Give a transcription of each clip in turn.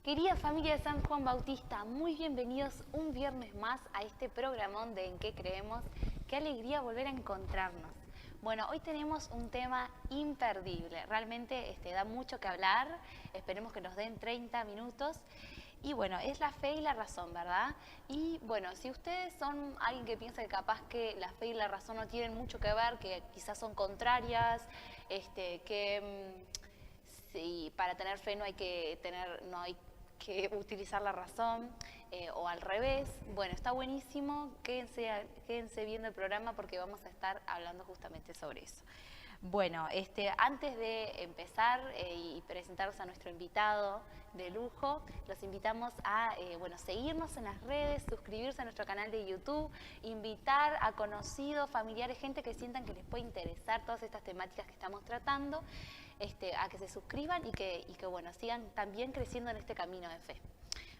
Querida familia de San Juan Bautista, muy bienvenidos un viernes más a este programón de En qué creemos. Qué alegría volver a encontrarnos. Bueno, hoy tenemos un tema imperdible, realmente da mucho que hablar, esperemos que nos den 30 minutos. Y bueno, es la fe y la razón, ¿verdad? Y bueno, si ustedes son alguien que piensa que capaz que la fe y la razón no tienen mucho que ver, que quizás son contrarias, sí, para tener fe no hay que utilizar la razón, o al revés. Bueno, está buenísimo, quédense viendo el programa porque vamos a estar hablando justamente sobre eso. Bueno, antes de empezar y presentarles a nuestro invitado de lujo, los invitamos a seguirnos en las redes, suscribirse a nuestro canal de YouTube, invitar a conocidos, familiares, gente que sientan que les puede interesar todas estas temáticas que estamos tratando, a que se suscriban y que sigan también creciendo en este camino de fe.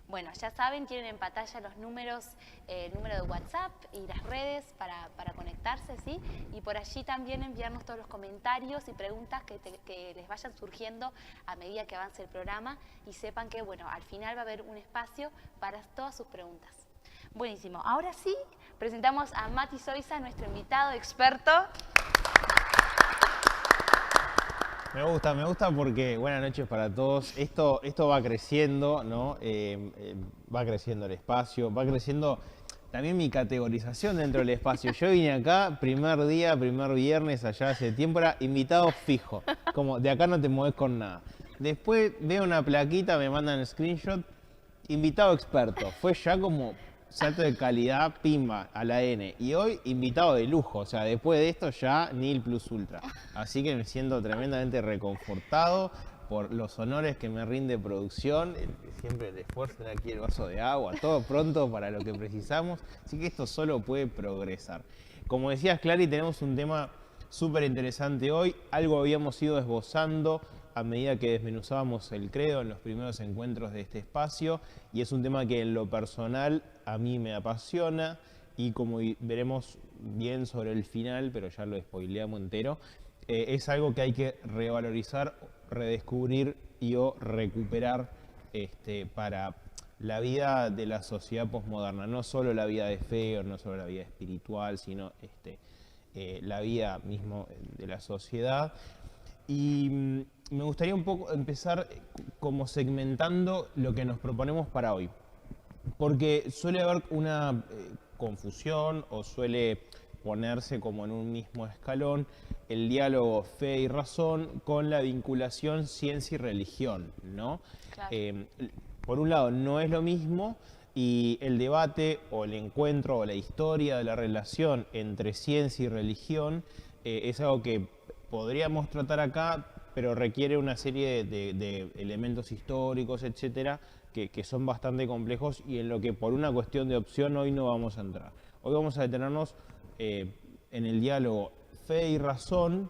Bueno, ya saben, tienen en pantalla los números, el número de WhatsApp y las redes para conectarse, ¿sí? Y por allí también enviarnos todos los comentarios y preguntas que les vayan surgiendo a medida que avance el programa y sepan que, al final va a haber un espacio para todas sus preguntas. Buenísimo. Ahora sí, presentamos a Mati Zoisa, nuestro invitado experto. Me gusta porque, buenas noches para todos, esto va creciendo, ¿no? Va creciendo el espacio, va creciendo también mi categorización dentro del espacio. Yo vine acá, primer día, primer viernes, allá hace tiempo, era invitado fijo, como de acá no te mueves con nada. Después veo una plaquita, me mandan screenshot, invitado experto, fue ya como salto de calidad, pimba, a la N. Y hoy, invitado de lujo, o sea, después de esto ya Nil Plus Ultra. Así que me siento tremendamente reconfortado por los honores que me rinde producción, siempre el esfuerzo de aquí el vaso de agua, todo pronto para lo que precisamos. Así que esto solo puede progresar. Como decías, Clary, tenemos un tema súper interesante hoy. Algo habíamos ido esbozando a medida que desmenuzábamos el credo en los primeros encuentros de este espacio, y es un tema que en lo personal a mí me apasiona, y como veremos bien sobre el final, pero ya lo spoileamos entero, es algo que hay que revalorizar, redescubrir y o recuperar para la vida de la sociedad posmoderna, no solo la vida de fe o no solo la vida espiritual, sino la vida mismo de la sociedad. Y me gustaría un poco empezar como segmentando lo que nos proponemos para hoy, porque suele haber una confusión o suele ponerse como en un mismo escalón el diálogo fe y razón con la vinculación ciencia y religión, ¿no? Claro. Por un lado no es lo mismo, y el debate o el encuentro o la historia de la relación entre ciencia y religión es algo que podríamos tratar acá, pero requiere una serie de elementos históricos, etcétera, que son bastante complejos y en lo que por una cuestión de opción hoy no vamos a entrar. Hoy vamos a detenernos en el diálogo fe y razón,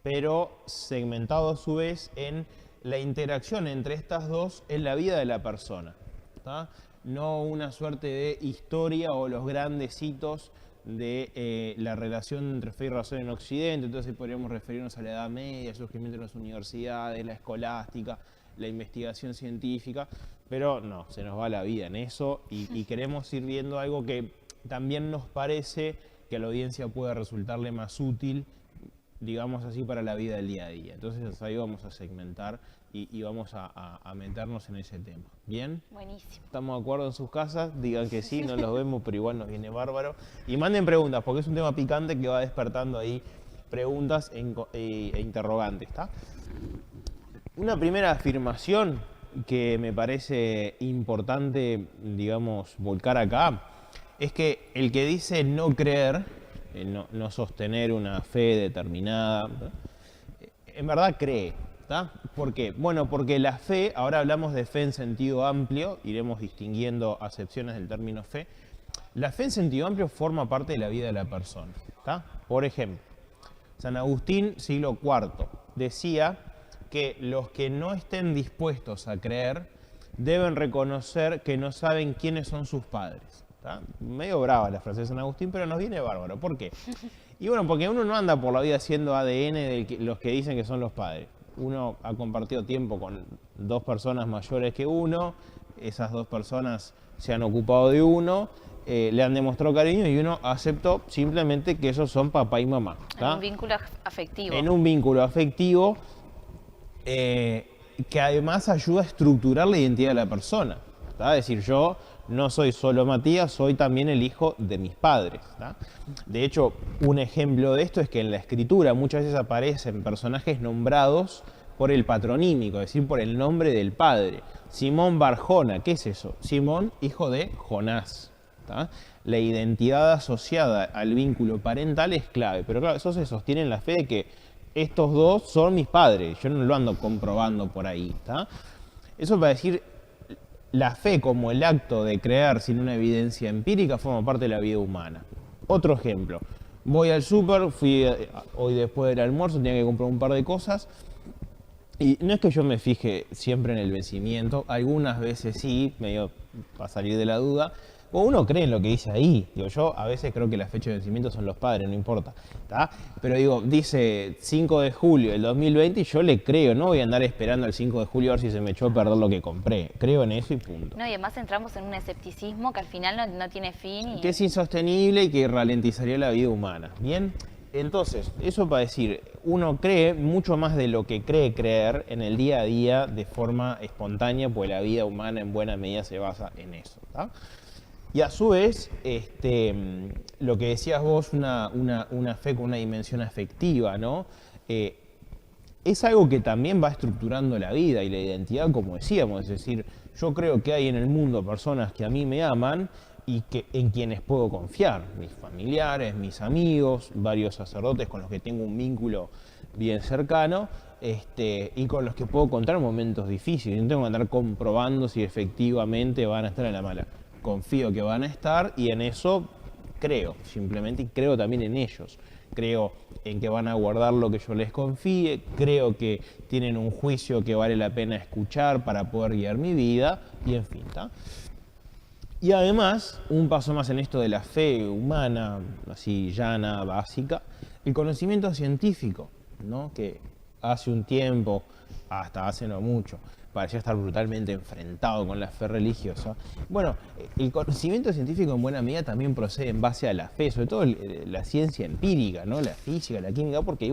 pero segmentado a su vez en la interacción entre estas dos en la vida de la persona, ¿tá? No una suerte de historia o los grandes hitos de la relación entre fe y razón en Occidente. Entonces podríamos referirnos a la Edad Media, el surgimiento de las universidades, la escolástica, la investigación científica, pero no, se nos va la vida en eso y queremos ir viendo algo que también nos parece que a la audiencia puede resultarle más útil, digamos así, para la vida del día a día. Entonces ahí vamos a segmentar y vamos a meternos en ese tema. ¿Bien? Buenísimo. ¿Estamos de acuerdo en sus casas? Digan que sí, no los vemos, pero igual nos viene bárbaro. Y manden preguntas, porque es un tema picante que va despertando ahí preguntas e interrogantes, ¿está? Una primera afirmación que me parece importante, digamos, volcar acá, es que el que dice no creer, no sostener una fe determinada, en verdad cree, ¿Tá? ¿Por qué? Bueno, porque la fe, ahora hablamos de fe en sentido amplio, iremos distinguiendo acepciones del término fe. La fe en sentido amplio forma parte de la vida de la persona. ¿Tá? Por ejemplo, San Agustín, siglo IV, decía que los que no estén dispuestos a creer deben reconocer que no saben quiénes son sus padres. ¿Tá? Medio brava la frase de San Agustín, pero nos viene bárbaro. ¿Por qué? Y bueno, porque uno no anda por la vida haciendo ADN de los que dicen que son los padres. Uno ha compartido tiempo con dos personas mayores que uno, esas dos personas se han ocupado de uno, le han demostrado cariño y uno aceptó simplemente que esos son papá y mamá. ¿Tá? En un vínculo afectivo. En un vínculo afectivo que además ayuda a estructurar la identidad de la persona. ¿Tá? Es decir, yo no soy solo Matías, soy también el hijo de mis padres. ¿Tá? De hecho, un ejemplo de esto es que en la escritura muchas veces aparecen personajes nombrados por el patronímico, es decir, por el nombre del padre. Simón Barjona, ¿qué es eso? Simón, hijo de Jonás. ¿Tá? La identidad asociada al vínculo parental es clave, pero claro, eso se sostiene en la fe de que estos dos son mis padres, yo no lo ando comprobando por ahí. ¿Tá? Eso para decir, la fe como el acto de creer sin una evidencia empírica forma parte de la vida humana. Otro ejemplo, voy al súper, fui hoy después del almuerzo, tenía que comprar un par de cosas y no es que yo me fije siempre en el vencimiento, algunas veces sí, medio para salir de la duda, o uno cree en lo que dice ahí. Digo, yo a veces creo que la fecha de vencimiento son los padres, no importa. ¿Tá? Pero digo, dice 5 de julio del 2020 y yo le creo, no voy a andar esperando el 5 de julio a ver si se me echó a perder lo que compré. Creo en eso y punto. No, y además entramos en un escepticismo que al final no tiene fin. Y... que es insostenible y que ralentizaría la vida humana. ¿Bien? Entonces, eso para decir, uno cree mucho más de lo que cree creer en el día a día de forma espontánea, pues la vida humana en buena medida se basa en eso. ¿Tá? Y a su vez, lo que decías vos, una fe con una dimensión afectiva, ¿no? Es algo que también va estructurando la vida y la identidad, como decíamos. Es decir, yo creo que hay en el mundo personas que a mí me aman y en quienes puedo confiar. Mis familiares, mis amigos, varios sacerdotes con los que tengo un vínculo bien cercano, y con los que puedo contar en momentos difíciles. No tengo que andar comprobando si efectivamente van a estar en la mala. Confío que van a estar y en eso creo, simplemente, y creo también en ellos. Creo en que van a guardar lo que yo les confíe, creo que tienen un juicio que vale la pena escuchar para poder guiar mi vida, y en fin. ¿Tá? Y además, un paso más en esto de la fe humana, así llana, básica, el conocimiento científico, ¿no? Que hace un tiempo, hasta hace no mucho, parecía estar brutalmente enfrentado con la fe religiosa. Bueno, el conocimiento científico en buena medida también procede en base a la fe, sobre todo la ciencia empírica, ¿no? La física, la química, porque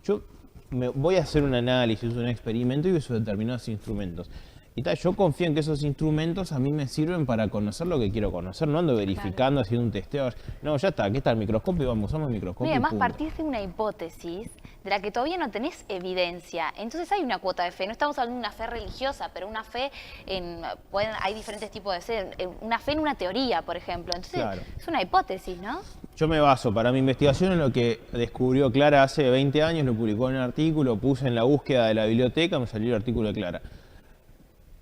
yo voy a hacer un análisis, un experimento y uso determinados instrumentos. Y tal, yo confío en que esos instrumentos a mí me sirven para conocer lo que quiero conocer, no ando verificando, haciendo un testeo. No, ya está, aquí está el microscopio, vamos, usamos el microscopio. Y además partís de una hipótesis de la que todavía no tenés evidencia. Entonces hay una cuota de fe, no estamos hablando de una fe religiosa, pero una fe hay diferentes tipos de fe, una fe en una teoría, por ejemplo. Entonces claro, es una hipótesis, ¿no? Yo me baso para mi investigación en lo que descubrió Clara hace 20 años, lo publicó en un artículo, puse en la búsqueda de la biblioteca, me salió el artículo de Clara.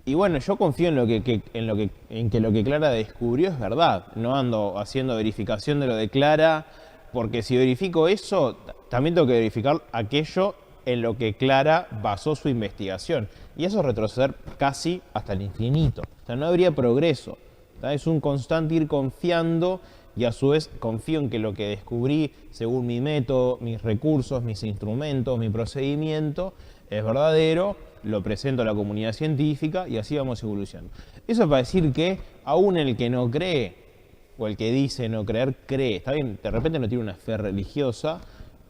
Y bueno, yo confío en que lo que Clara descubrió es verdad. No ando haciendo verificación de lo de Clara, porque si verifico eso, también tengo que verificar aquello en lo que Clara basó su investigación. Y eso es retroceder casi hasta el infinito. O sea, no habría progreso. ¿Tá? Es un constante ir confiando y a su vez confío en que lo que descubrí, según mi método, mis recursos, mis instrumentos, mi procedimiento, es verdadero. Lo presento a la comunidad científica y así vamos evolucionando. Eso para decir que aún el que no cree, o el que dice no creer, cree. Está bien, de repente no tiene una fe religiosa,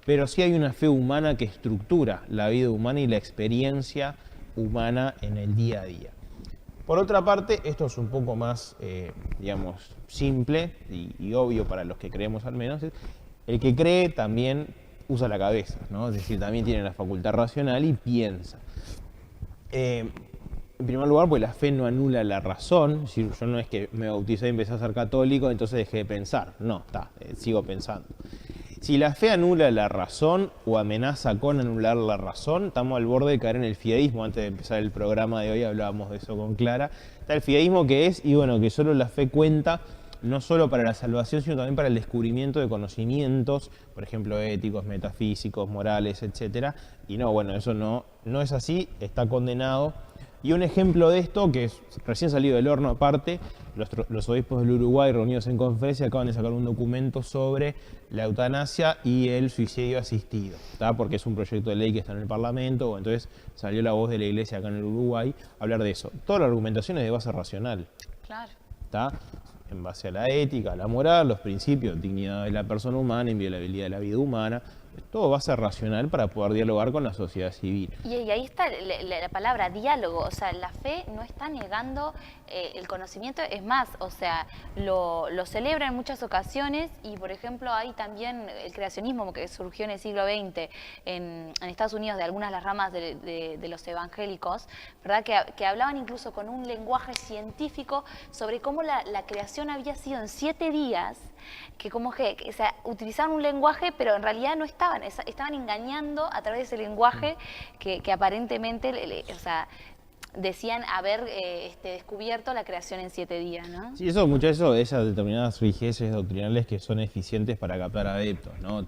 pero sí hay una fe humana que estructura la vida humana y la experiencia humana en el día a día. Por otra parte, esto es un poco más, digamos, simple y obvio para los que creemos al menos. El que cree también usa la cabeza, ¿no? Es decir, también tiene la facultad racional y piensa. En primer lugar, pues la fe no anula la razón. Es decir, yo no es que me bauticé y empecé a ser católico, entonces dejé de pensar. No, sigo pensando. Si la fe anula la razón o amenaza con anular la razón, estamos al borde de caer en el fideísmo. Antes de empezar el programa de hoy hablábamos de eso con Clara. Está el fideísmo que es, y bueno, que solo la fe cuenta, no solo para la salvación, sino también para el descubrimiento de conocimientos, por ejemplo, éticos, metafísicos, morales, etc. Y no, bueno, eso no es así, está condenado. Y un ejemplo de esto, que es recién salido del horno aparte, los obispos del Uruguay reunidos en conferencia acaban de sacar un documento sobre la eutanasia y el suicidio asistido, ¿tá? Porque es un proyecto de ley que está en el Parlamento, entonces salió la voz de la Iglesia acá en el Uruguay a hablar de eso. Toda la argumentación es de base racional. Claro. ¿Tá? En base a la ética, a la moral, los principios, dignidad de la persona humana, inviolabilidad de la vida humana. Todo va a ser racional para poder dialogar con la sociedad civil. Y ahí está la palabra diálogo, o sea, la fe no está negando el conocimiento, es más, o sea, lo celebra en muchas ocasiones y, por ejemplo, hay también el creacionismo que surgió en el siglo XX en Estados Unidos de algunas de las ramas de los evangélicos, ¿verdad? Que hablaban incluso con un lenguaje científico sobre cómo la creación había sido en 7 días, que como que o sea, utilizaban un lenguaje, pero en realidad no estaban engañando a través de ese lenguaje que aparentemente, o sea, decían haber descubierto la creación en 7 días, ¿no? Sí, eso, mucho eso, esas determinadas riquezas doctrinales que son eficientes para captar adeptos, ¿no?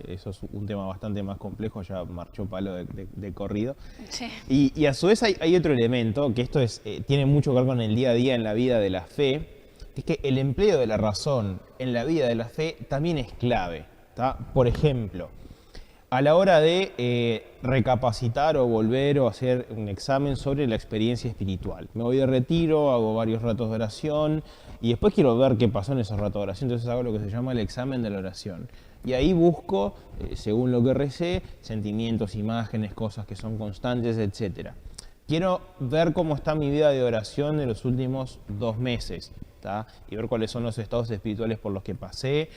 Eso es un tema bastante más complejo, ya marchó palo de corrido. Sí. Y a su vez hay otro elemento, que esto tiene mucho que ver con el día a día en la vida de la fe, que es que el empleo de la razón en la vida de la fe también es clave, ¿tá? Por ejemplo, a la hora de recapacitar o volver o hacer un examen sobre la experiencia espiritual. Me voy de retiro, hago varios ratos de oración y después quiero ver qué pasó en esos ratos de oración, entonces hago lo que se llama el examen de la oración. Y ahí busco, según lo que recé, sentimientos, imágenes, cosas que son constantes, etc. Quiero ver cómo está mi vida de oración de los últimos 2 meses, ¿tá? Y ver cuáles son los estados espirituales por los que pasé.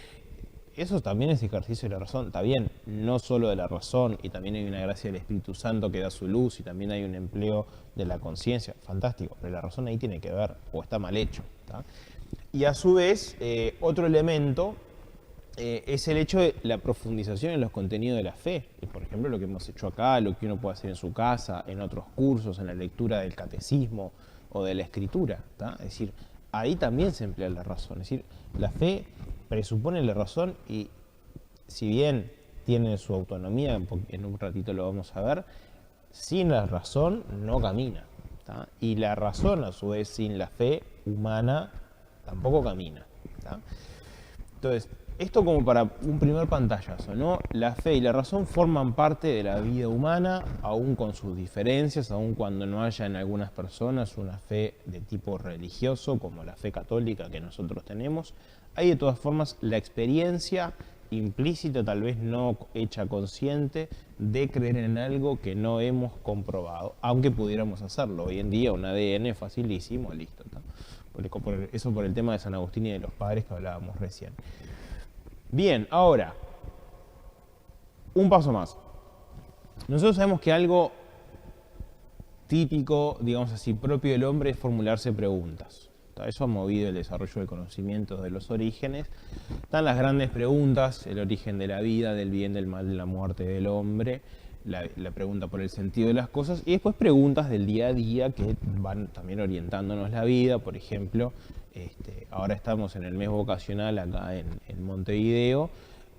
Eso también es ejercicio de la razón, está bien, no solo de la razón, y también hay una gracia del Espíritu Santo que da su luz, y también hay un empleo de la conciencia, fantástico, pero la razón ahí tiene que ver, o está mal hecho, ¿tá? Y a su vez, otro elemento es el hecho de la profundización en los contenidos de la fe, y por ejemplo lo que hemos hecho acá, lo que uno puede hacer en su casa, en otros cursos, en la lectura del catecismo o de la escritura, ¿tá? Es decir, ahí también se emplea la razón, es decir, la fe presupone la razón y si bien tiene su autonomía, en un ratito lo vamos a ver, sin la razón no camina, ¿tá? Y la razón a su vez sin la fe humana tampoco camina, ¿tá? Entonces, esto como para un primer pantallazo, ¿no? La fe y la razón forman parte de la vida humana, aún con sus diferencias, aún cuando no haya en algunas personas una fe de tipo religioso, como la fe católica que nosotros tenemos. Hay de todas formas la experiencia implícita, tal vez no hecha consciente, de creer en algo que no hemos comprobado, aunque pudiéramos hacerlo. Hoy en día un ADN facilísimo, listo, ¿tá? Eso por el tema de San Agustín y de los padres que hablábamos recién. Bien, ahora, un paso más. Nosotros sabemos que algo típico, digamos así, propio del hombre es formularse preguntas. Eso ha movido el desarrollo del conocimiento de los orígenes. Están las grandes preguntas, el origen de la vida, del bien, del mal, de la muerte del hombre, la pregunta por el sentido de las cosas, y después preguntas del día a día que van también orientándonos la vida. Por ejemplo, ahora estamos en el mes vocacional acá en Montevideo,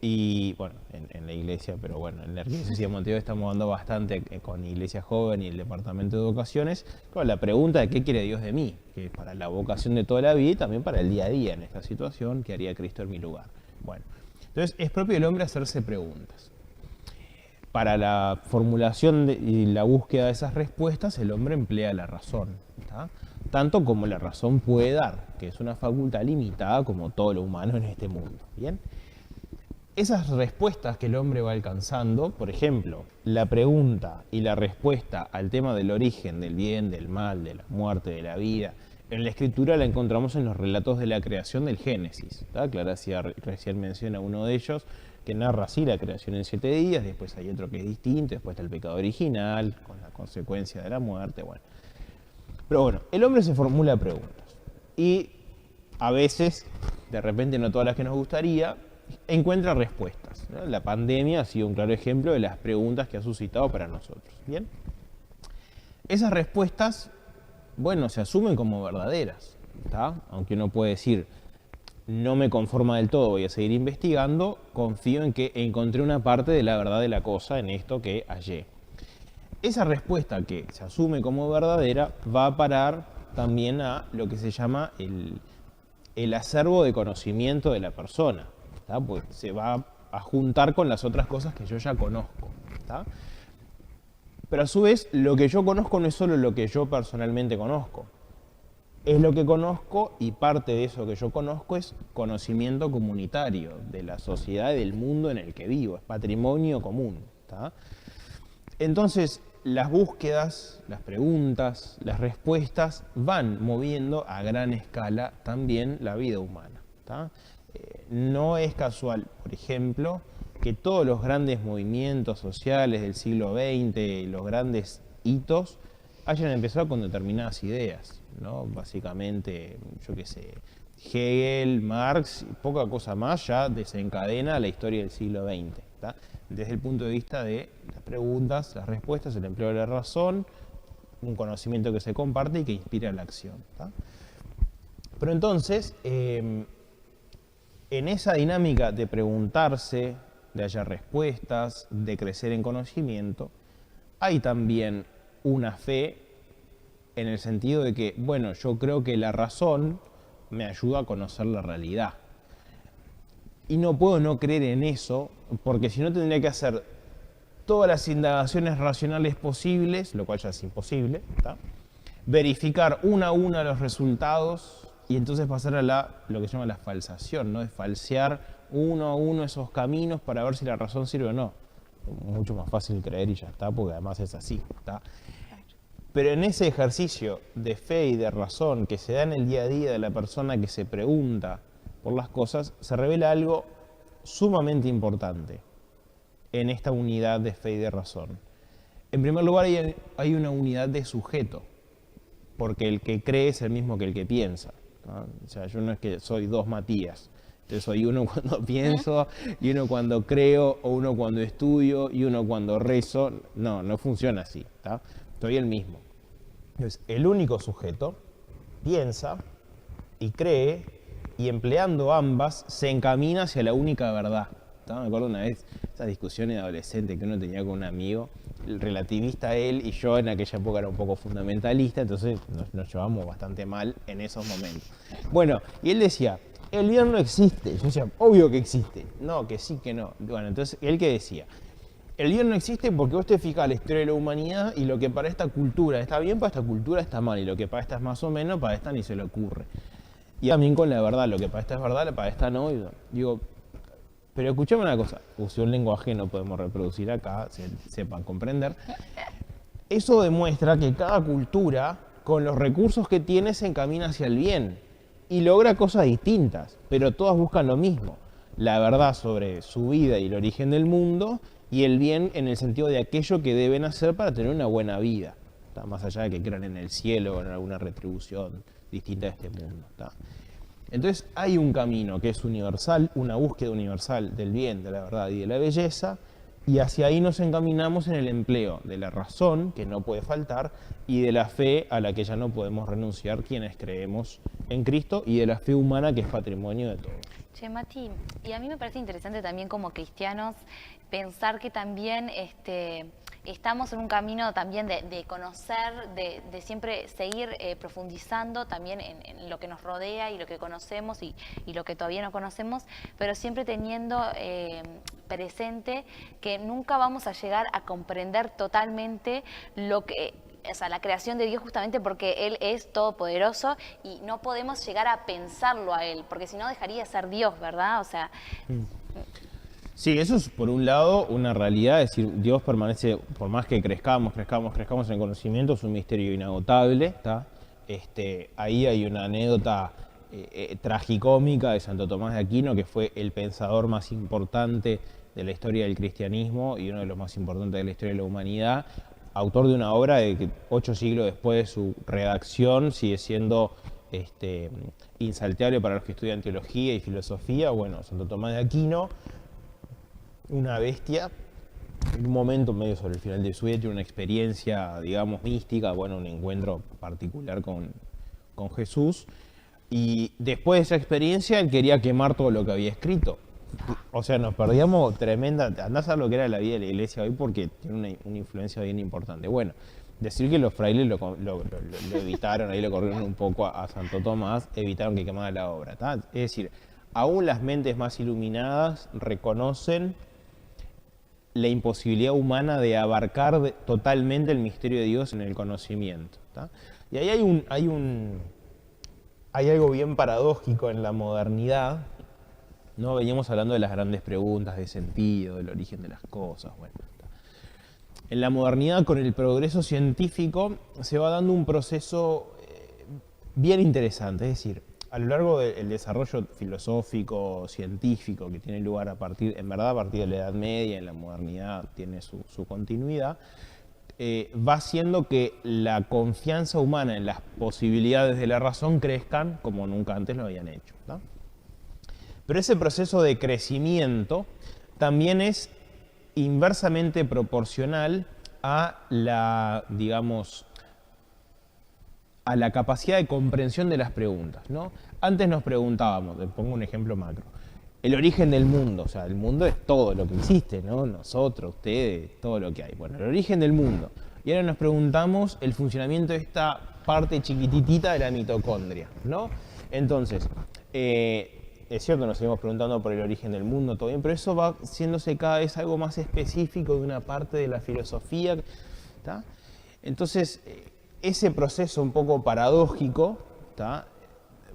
y bueno, en la iglesia, pero bueno, en la Arquidiócesis de Montevideo estamos dando bastante con Iglesia Joven y el Departamento de Vocaciones. Claro, la pregunta de qué quiere Dios de mí, que es para la vocación de toda la vida y también para el día a día en esta situación, ¿qué haría Cristo en mi lugar? Bueno, entonces es propio del hombre hacerse preguntas. Para la formulación y la búsqueda de esas respuestas, el hombre emplea la razón, ¿tá? Tanto como la razón puede dar, que es una facultad limitada como todo lo humano en este mundo, ¿bien? Esas respuestas que el hombre va alcanzando, por ejemplo, la pregunta y la respuesta al tema del origen, del bien, del mal, de la muerte, de la vida, en la Escritura la encontramos en los relatos de la creación del Génesis, ¿tá? Clara recién menciona uno de ellos, que narra así la creación en 7 días, después hay otro que es distinto, después está el pecado original, con la consecuencia de la muerte, bueno. Pero bueno, el hombre se formula preguntas y a veces, de repente no todas las que nos gustaría, encuentra respuestas, ¿no? La pandemia ha sido un claro ejemplo de las preguntas que ha suscitado para nosotros. Bien, esas respuestas, bueno, se asumen como verdaderas, ¿tá? Aunque uno puede decir, no me conforma del todo, voy a seguir investigando, confío en que encontré una parte de la verdad de la cosa en esto que hallé. Esa respuesta que se asume como verdadera va a parar también a lo que se llama el acervo de conocimiento de la persona, ¿tá? Pues se va a juntar con las otras cosas que yo ya conozco, ¿tá? Pero a su vez, lo que yo conozco no es solo lo que yo personalmente conozco. Es lo que conozco, y parte de eso que yo conozco es conocimiento comunitario de la sociedad y del mundo en el que vivo, es patrimonio común, ¿tá? Entonces, las búsquedas, las preguntas, las respuestas van moviendo a gran escala también la vida humana, ¿tá? No es casual, por ejemplo, que todos los grandes movimientos sociales del siglo XX, los grandes hitos, hayan empezado con determinadas ideas, ¿no? Básicamente, yo qué sé, Hegel, Marx, poca cosa más ya desencadena la historia del siglo XX, ¿tá? Desde el punto de vista de las preguntas, las respuestas, el empleo de la razón, un conocimiento que se comparte y que inspira la acción, ¿tá? Pero entonces, en esa dinámica de preguntarse, de hallar respuestas, de crecer en conocimiento, hay también una fe en el sentido de que, bueno, yo creo que la razón me ayuda a conocer la realidad. Y no puedo no creer en eso, porque si no tendría que hacer todas las indagaciones racionales posibles, lo cual ya es imposible, ¿tá? Verificar una a una los resultados y entonces pasar a lo que se llama la falsación, ¿no? De falsear uno a uno esos caminos para ver si la razón sirve o no. Mucho más fácil creer y ya está, porque además es así, ¿tá? Pero en ese ejercicio de fe y de razón que se da en el día a día de la persona que se pregunta por las cosas, se revela algo sumamente importante en esta unidad de fe y de razón. En primer lugar, hay una unidad de sujeto, porque el que cree es el mismo que el que piensa, ¿no? O sea, yo no es que soy dos Matías. Entonces soy uno cuando pienso, y uno cuando creo, o uno cuando estudio, y uno cuando rezo. No, no funciona así, ¿tá? Soy el mismo. Entonces, el único sujeto piensa y cree, y empleando ambas se encamina hacia la única verdad, ¿tá? Me acuerdo una vez, esas discusiones de adolescente que uno tenía con un amigo, el relativista él y yo en aquella época era un poco fundamentalista, entonces nos llevamos bastante mal en esos momentos. Bueno, y él decía, el bien no existe. Yo decía, obvio que existe. No, que sí, que no. Bueno, entonces, ¿él qué decía? El bien no existe porque vos te fijas la historia de la humanidad y lo que para esta cultura está bien, para esta cultura está mal. Y lo que para esta es más o menos, para esta ni se le ocurre. Y también con la verdad, lo que para esta es verdad, para esta no. Y digo, pero escuchame una cosa. Usé un lenguaje que no podemos reproducir acá, sepan comprender. Eso demuestra que cada cultura, con los recursos que tiene, se encamina hacia el bien. Y logra cosas distintas, pero todas buscan lo mismo. La verdad sobre su vida y el origen del mundo, y el bien en el sentido de aquello que deben hacer para tener una buena vida, ¿tá? Más allá de que crean en el cielo o en alguna retribución distinta de este mundo, ¿tá? Entonces hay un camino que es universal, una búsqueda universal del bien, de la verdad y de la belleza, y hacia ahí nos encaminamos en el empleo de la razón, que no puede faltar, y de la fe a la que ya no podemos renunciar quienes creemos en Cristo, y de la fe humana que es patrimonio de todos. Che, Mati, y a mí me parece interesante también como cristianos pensar que también estamos en un camino también de conocer, de siempre seguir profundizando también en lo que nos rodea y lo que conocemos y lo que todavía no conocemos, pero siempre teniendo presente que nunca vamos a llegar a comprender totalmente lo que... O sea, la creación de Dios justamente porque Él es todopoderoso y no podemos llegar a pensarlo a Él, porque si no dejaría de ser Dios, ¿verdad? O sea... Sí, eso es por un lado una realidad, es decir, Dios permanece, por más que crezcamos en el conocimiento, es un misterio inagotable, ¿está? Ahí hay una anécdota tragicómica de Santo Tomás de Aquino, que fue el pensador más importante de la historia del cristianismo y uno de los más importantes de la historia de la humanidad, autor de una obra de que 8 siglos después de su redacción sigue siendo insalteable para los que estudian teología y filosofía. Bueno, Santo Tomás de Aquino, una bestia, en un momento medio sobre el final de su vida, tiene una experiencia, digamos, mística, bueno, un encuentro particular con Jesús, y después de esa experiencia él quería quemar todo lo que había escrito. O sea, nos perdíamos tremenda, andás a lo que era la vida de la iglesia hoy porque tiene una influencia bien importante. Bueno, decir que los frailes lo evitaron, ahí lo corrieron un poco a Santo Tomás, evitaron que quemara la obra, ¿tá? Es decir, aún las mentes más iluminadas reconocen la imposibilidad humana de abarcar totalmente el misterio de Dios en el conocimiento, ¿tá? Y ahí hay algo bien paradójico en la modernidad, ¿no? Veníamos hablando de las grandes preguntas de sentido, del origen de las cosas, bueno. En la modernidad, con el progreso científico, se va dando un proceso bien interesante, es decir, a lo largo del desarrollo filosófico, científico, que tiene lugar en verdad a partir de la Edad Media, en la modernidad tiene su continuidad, va haciendo que la confianza humana en las posibilidades de la razón crezcan como nunca antes lo habían hecho, ¿no? Pero ese proceso de crecimiento también es inversamente proporcional a la, digamos, a la capacidad de comprensión de las preguntas, ¿no? Antes nos preguntábamos, te pongo un ejemplo macro, el origen del mundo, o sea, el mundo es todo lo que existe, ¿no? Nosotros, ustedes, todo lo que hay. Bueno, el origen del mundo. Y ahora nos preguntamos el funcionamiento de esta parte chiquititita de la mitocondria, ¿no? Entonces, es cierto, nos seguimos preguntando por el origen del mundo, todo bien, pero eso va haciéndose cada vez algo más específico de una parte de la filosofía, ¿tá? Entonces, ese proceso un poco paradójico, ¿tá?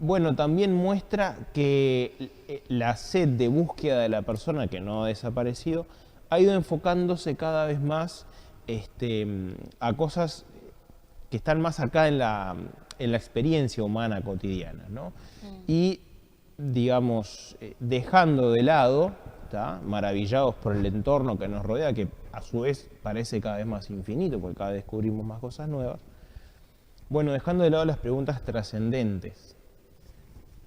Bueno, también muestra que la sed de búsqueda de la persona, que no ha desaparecido, ha ido enfocándose cada vez más a cosas que están más acá en la experiencia humana cotidiana, ¿no? Y, digamos, dejando de lado, ¿tá? Maravillados por el entorno que nos rodea, que a su vez parece cada vez más infinito, porque cada vez descubrimos más cosas nuevas. Bueno, dejando de lado las preguntas trascendentes,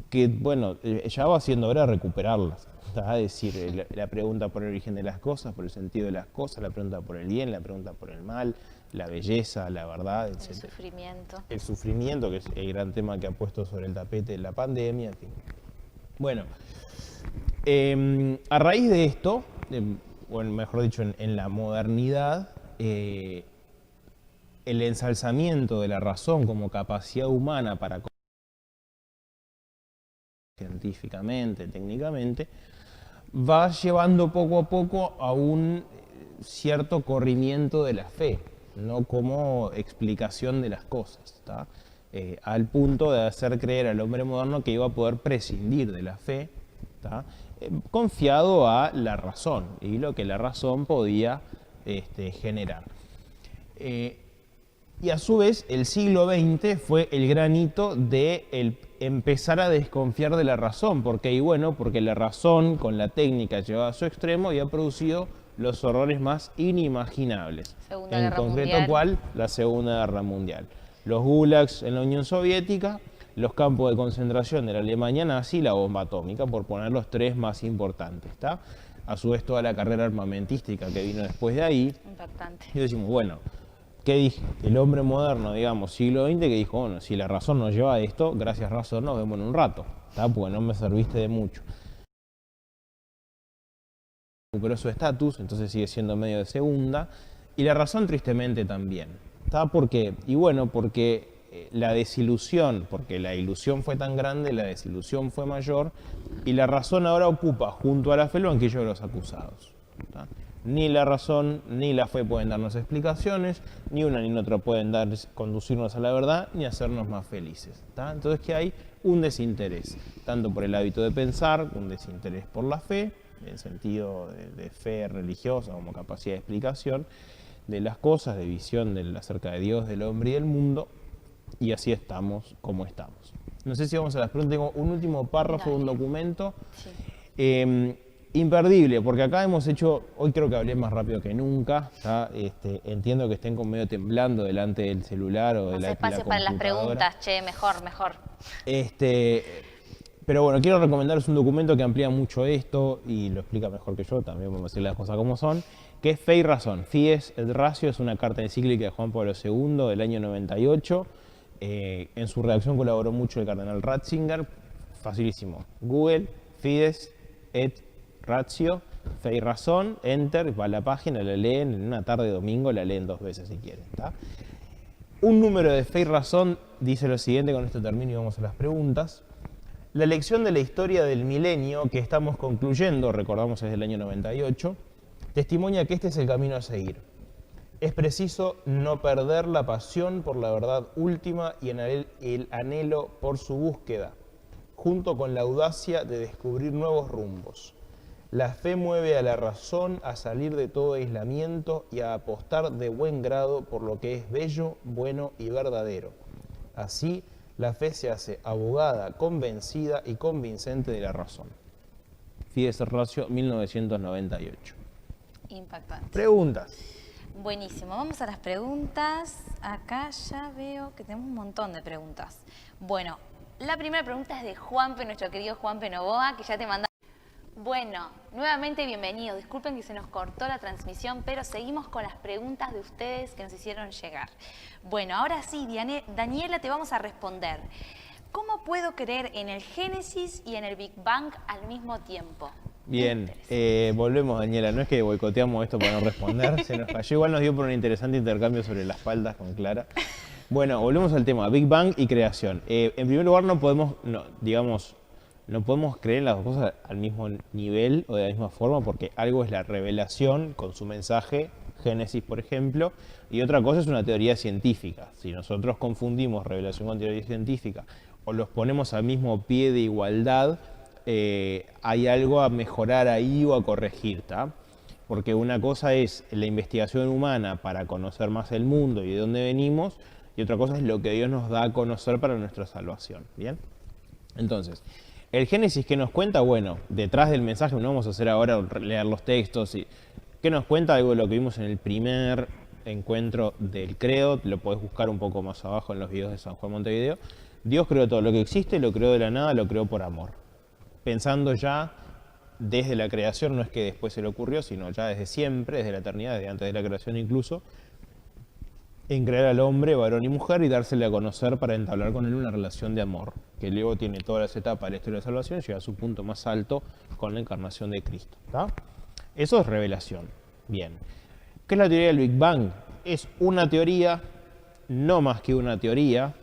que, bueno, ya va siendo hora de recuperarlas, ¿tá? Es decir, la pregunta por el origen de las cosas, por el sentido de las cosas, la pregunta por el bien, la pregunta por el mal, la belleza, la verdad, etc. El sufrimiento. El sufrimiento, que es el gran tema que ha puesto sobre el tapete la pandemia, en fin. Bueno, a raíz de esto, bueno, mejor dicho, en la modernidad, el ensalzamiento de la razón como capacidad humana para científicamente, técnicamente, va llevando poco a poco a un cierto corrimiento de la fe, no como explicación de las cosas, ¿tá? Al punto de hacer creer al hombre moderno que iba a poder prescindir de la fe, ¿tá? Confiado a la razón y lo que la razón podía generar. Y a su vez el siglo XX fue el gran hito de empezar a desconfiar de la razón. ¿Por qué? Y bueno, porque la razón con la técnica llevada a su extremo y ha producido los horrores más inimaginables. Segunda en Guerra concreto, Mundial. ¿cuál? La Segunda Guerra Mundial. Los gulags en la Unión Soviética, los campos de concentración de la Alemania nazi y la bomba atómica, por poner los tres más importantes, ¿tá? A su vez toda la carrera armamentística que vino después de ahí. Impactante. Y decimos, bueno, ¿qué dije? El hombre moderno, digamos, siglo XX, que dijo, bueno, si la razón nos lleva a esto, gracias razón, nos vemos en un rato, ¿tá? Porque no me serviste de mucho. Recuperó su estatus, entonces sigue siendo medio de segunda, y la razón tristemente también, ¿tá? Porque, y bueno, porque la desilusión, porque la ilusión fue tan grande, la desilusión fue mayor, y la razón ahora ocupa junto a la fe el banquillo de los acusados, ¿tá? Ni la razón ni la fe pueden darnos explicaciones, ni una ni otra pueden conducirnos a la verdad, ni hacernos más felices, ¿tá? Entonces que hay un desinterés, tanto por el hábito de pensar, un desinterés por la fe, en sentido de fe religiosa como capacidad de explicación de las cosas, de visión acerca de Dios, del hombre y del mundo, y así estamos como estamos. No sé si vamos a las preguntas, tengo un último párrafo de un documento. Sí. Imperdible, porque acá hemos hecho, hoy creo que hablé más rápido que nunca, ¿tá? Entiendo que estén con medio temblando delante del celular o de la espacio para las preguntas, che, mejor. Pero bueno, quiero recomendaros un documento que amplía mucho esto y lo explica mejor que yo, también vamos a decir las cosas como son, que es Fe y Razón. Fides et Ratio es una carta encíclica de Juan Pablo II del año 98. En su redacción colaboró mucho el cardenal Ratzinger. Facilísimo. Google, Fides et Ratio, Fe y Razón, Enter, va a la página, la leen en una tarde de domingo, la leen 2 veces si quieren. ¿Tá? Un número de Fe y Razón dice lo siguiente, con esto termino y vamos a las preguntas. La lección de la historia del milenio que estamos concluyendo, recordamos es del año 98, testimonia que este es el camino a seguir. Es preciso no perder la pasión por la verdad última y el anhelo por su búsqueda, junto con la audacia de descubrir nuevos rumbos. La fe mueve a la razón a salir de todo aislamiento y a apostar de buen grado por lo que es bello, bueno y verdadero. Así, la fe se hace abogada, convencida y convincente de la razón. Fides et Ratio, 1998. Impactante. Preguntas. Buenísimo, vamos a las preguntas. Acá ya veo que tenemos un montón de preguntas. Bueno, la primera pregunta es de Juanpe, nuestro querido Juanpe Novoa, que ya te manda. Bueno, nuevamente bienvenidos. Disculpen que se nos cortó la transmisión, pero seguimos con las preguntas de ustedes que nos hicieron llegar. Bueno, ahora sí, Daniela, te vamos a responder. ¿Cómo puedo creer en el Génesis y en el Big Bang al mismo tiempo? Bien, volvemos, Daniela. No es que boicoteamos esto para no responder, se nos cayó. Igual nos dio por un interesante intercambio sobre las faldas con Clara. Bueno, volvemos al tema, Big Bang y creación. En primer lugar, no podemos creer en las dos cosas al mismo nivel o de la misma forma, porque algo es la revelación con su mensaje, Génesis por ejemplo, y otra cosa es una teoría científica. Si nosotros confundimos revelación con teoría científica o los ponemos al mismo pie de igualdad, hay algo a mejorar ahí o a corregir, ¿tá? Porque una cosa es la investigación humana para conocer más el mundo y de dónde venimos, y otra cosa es lo que Dios nos da a conocer para nuestra salvación, ¿bien? Entonces, el Génesis, ¿qué nos cuenta? Bueno, detrás del mensaje, no vamos a hacer ahora leer los textos, ¿qué nos cuenta? Algo de lo que vimos en el primer encuentro del credo, lo podés buscar un poco más abajo en los videos de San Juan Montevideo. Dios creó todo lo que existe, lo creó de la nada, lo creó por amor. Pensando ya desde la creación, no es que después se le ocurrió, sino ya desde siempre, desde la eternidad, desde antes de la creación incluso, en crear al hombre, varón y mujer, y dársele a conocer para entablar con él una relación de amor, que luego tiene todas las etapas de la historia de la salvación y llega a su punto más alto con la encarnación de Cristo. ¿Tá? Eso es revelación. Bien. ¿Qué es la teoría del Big Bang? Es una teoría, no más que una teoría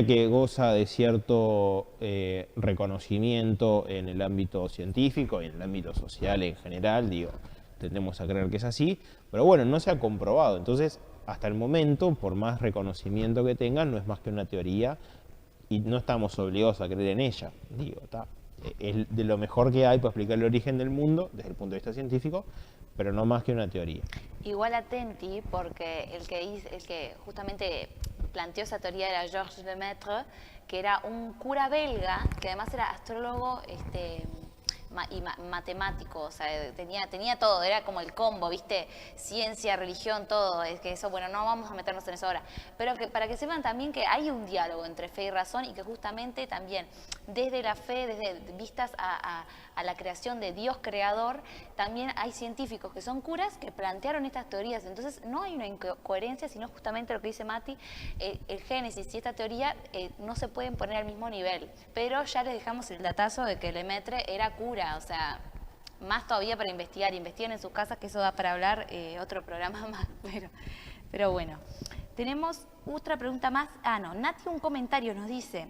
que goza de cierto reconocimiento en el ámbito científico y en el ámbito social en general, tendemos a creer que es así, pero bueno, no se ha comprobado. Entonces, hasta el momento, por más reconocimiento que tengan, no es más que una teoría y no estamos obligados a creer en ella. Es de lo mejor que hay para explicar el origen del mundo desde el punto de vista científico, pero no más que una teoría. Igual atenti, porque el que justamente planteó esa teoría era Georges Lemaitre, que era un cura belga, que además era astrólogo y matemático, o sea, tenía todo, era como el combo, ¿viste? Ciencia, religión, todo, es que eso, bueno, no vamos a meternos en eso ahora, pero que para que sepan también que hay un diálogo entre fe y razón y que justamente también desde la fe, desde vistas a la creación de Dios creador, también hay científicos que son curas que plantearon estas teorías, entonces no hay una incoherencia, sino justamente lo que dice Mati, el Génesis y esta teoría no se pueden poner al mismo nivel, pero ya les dejamos el datazo de que Lemaitre era cura, o sea, más todavía para investigar, investiguen en sus casas, que eso da para hablar otro programa más, pero bueno. Tenemos otra pregunta más, Nati un comentario nos dice: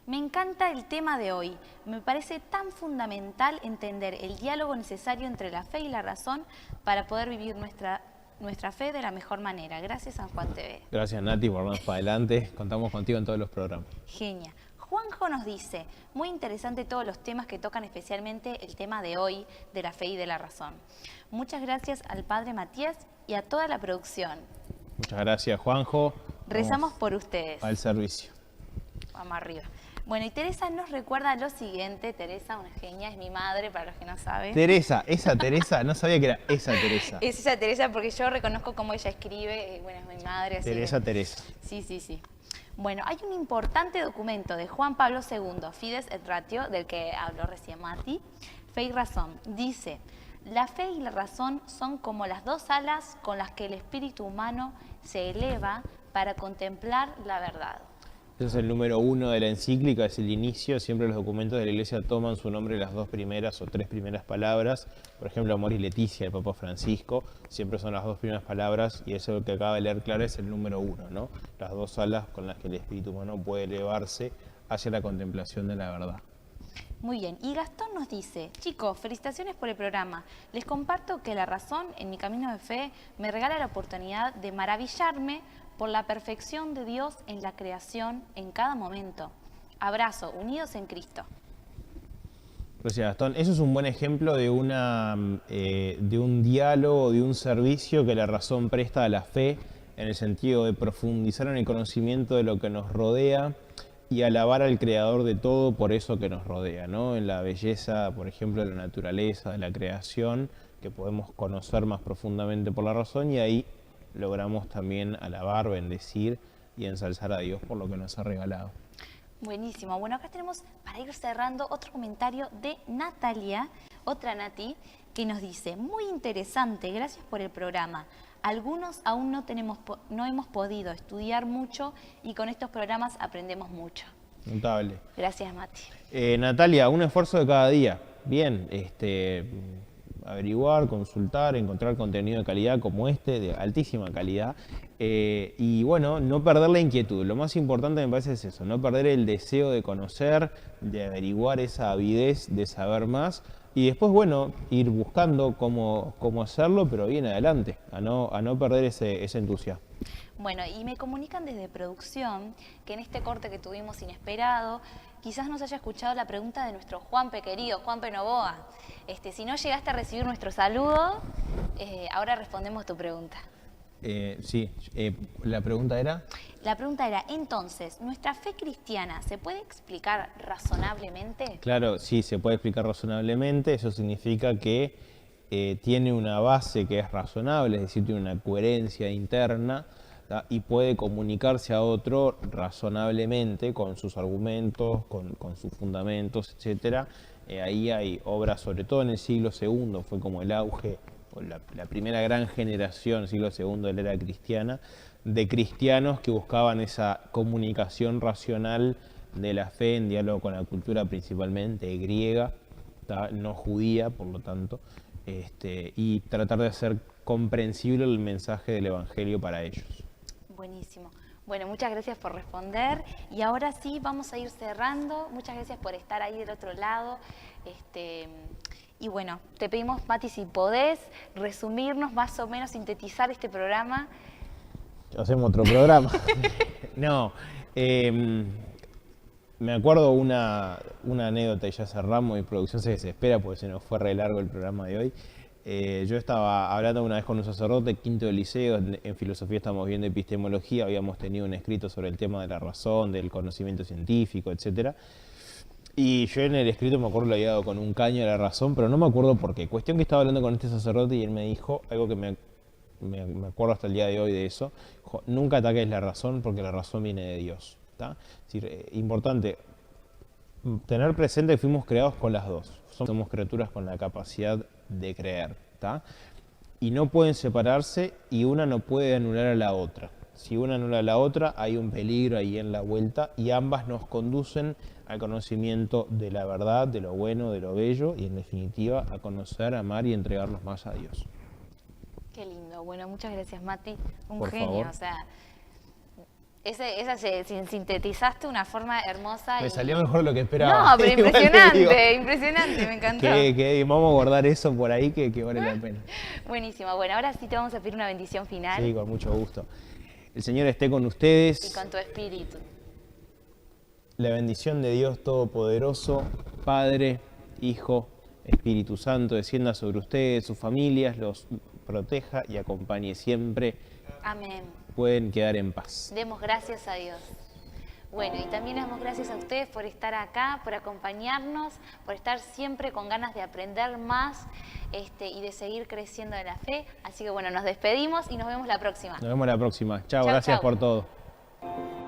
me encanta el tema de hoy, me parece tan fundamental entender el diálogo necesario entre la fe y la razón para poder vivir nuestra fe de la mejor manera. Gracias, San Juan TV. Gracias, Nati, por más para adelante, contamos contigo en todos los programas. Genial. Juanjo nos dice, muy interesante todos los temas que tocan, especialmente el tema de hoy, de la fe y de la razón. Muchas gracias al padre Matías y a toda la producción. Muchas gracias, Juanjo. Rezamos por ustedes. Al servicio. Vamos arriba. Bueno, y Teresa nos recuerda lo siguiente. Teresa, una genia, es mi madre, para los que no saben. Teresa, esa Teresa, no sabía que era esa Teresa. Es esa Teresa porque yo reconozco cómo ella escribe, bueno, es mi madre. Así Teresa, que... Teresa. Sí, sí, sí. Bueno, hay un importante documento de Juan Pablo II, Fides et Ratio, del que habló recién Mati, Fe y Razón. Dice, la fe y la razón son como las dos alas con las que el espíritu humano se eleva para contemplar la verdad. Ese es el número 1 de la encíclica, es el inicio. Siempre los documentos de la Iglesia toman su nombre las 2 primeras o 3 primeras palabras. Por ejemplo, Amor y Leticia, el Papa Francisco, siempre son las 2 primeras palabras y eso que acaba de leer Clara es el número 1, ¿no? Las dos alas con las que el espíritu humano puede elevarse hacia la contemplación de la verdad. Muy bien, y Gastón nos dice, chicos, felicitaciones por el programa. Les comparto que la razón en mi camino de fe me regala la oportunidad de maravillarme por la perfección de Dios en la creación en cada momento. Abrazo, unidos en Cristo. Gracias, Gastón. Eso es un buen ejemplo de un diálogo, de un servicio que la razón presta a la fe en el sentido de profundizar en el conocimiento de lo que nos rodea y alabar al Creador de todo por eso que nos rodea, ¿no? En la belleza, por ejemplo, de la naturaleza, de la creación, que podemos conocer más profundamente por la razón y ahí logramos también alabar, bendecir y ensalzar a Dios por lo que nos ha regalado. Buenísimo. Bueno, acá tenemos, para ir cerrando, otro comentario de Natalia, otra Nati, que nos dice, muy interesante, gracias por el programa. Algunos aún no hemos podido estudiar mucho y con estos programas aprendemos mucho. Notable. Gracias, Mati. Natalia, un esfuerzo de cada día. Bien, averiguar, consultar, encontrar contenido de calidad como este, de altísima calidad. Y bueno, no perder la inquietud. Lo más importante me parece es eso, no perder el deseo de conocer, de averiguar, esa avidez de saber más. Y después, bueno, ir buscando cómo hacerlo, pero bien adelante, a no perder ese entusiasmo. Bueno, y me comunican desde producción que en este corte que tuvimos inesperado, quizás nos haya escuchado la pregunta de nuestro Juanpe querido, Juanpe Novoa. Si no llegaste a recibir nuestro saludo, ahora respondemos tu pregunta. Sí, la pregunta era... La pregunta era, entonces, ¿nuestra fe cristiana se puede explicar razonablemente? Claro, sí, se puede explicar razonablemente. Eso significa que tiene una base que es razonable, es decir, tiene una coherencia interna, ¿tá? Y puede comunicarse a otro razonablemente con sus argumentos, con sus fundamentos, etc. Ahí hay obras, sobre todo en el siglo II, fue como el auge, o la primera gran generación, siglo II de la era cristiana, de cristianos que buscaban esa comunicación racional de la fe en diálogo con la cultura principalmente griega, no judía, por lo tanto, y tratar de hacer comprensible el mensaje del Evangelio para ellos. Buenísimo. Bueno, muchas gracias por responder y ahora sí vamos a ir cerrando. Muchas gracias por estar ahí del otro lado. Y bueno, te pedimos, Mati, si podés resumirnos, más o menos sintetizar este programa. Hacemos otro programa. No, me acuerdo una anécdota y ya cerramos, mi producción se desespera porque se nos fue re largo el programa de hoy. Yo estaba hablando una vez con un sacerdote, quinto de liceo, en filosofía estamos viendo epistemología, habíamos tenido un escrito sobre el tema de la razón, del conocimiento científico, etc. Y yo en el escrito me acuerdo lo había dado con un caño a la razón, pero no me acuerdo por qué. Cuestión que estaba hablando con este sacerdote y él me dijo algo que me acuerdo hasta el día de hoy de eso. Dijo, nunca ataques la razón porque la razón viene de Dios. ¿Tá? Es decir, importante tener presente que fuimos creados con las dos. Somos criaturas con la capacidad de creer. ¿Tá? Y no pueden separarse y una no puede anular a la otra. Si una anula a la otra, hay un peligro ahí en la vuelta y ambas nos conducen al conocimiento de la verdad, de lo bueno, de lo bello y en definitiva a conocer, amar y entregarnos más a Dios. Qué lindo. Bueno, muchas gracias, Mati. Un Por genio, favor. o sea, sintetizaste una forma hermosa. Me salió mejor lo que esperaba. No, pero Igual te digo. impresionante, me encantó. Vamos a guardar eso por ahí que vale la pena. Buenísimo. Bueno, ahora sí te vamos a pedir una bendición final. Sí, con mucho gusto. El Señor esté con ustedes. Y con tu espíritu. La bendición de Dios Todopoderoso, Padre, Hijo, Espíritu Santo, descienda sobre ustedes, sus familias, los proteja y acompañe siempre. Amén. Pueden quedar en paz. Demos gracias a Dios. Bueno, y también les damos gracias a ustedes por estar acá, por acompañarnos, por estar siempre con ganas de aprender más y de seguir creciendo en la fe. Así que bueno, nos despedimos y nos vemos la próxima. Nos vemos la próxima. Chao, Chau, gracias chau. por todo.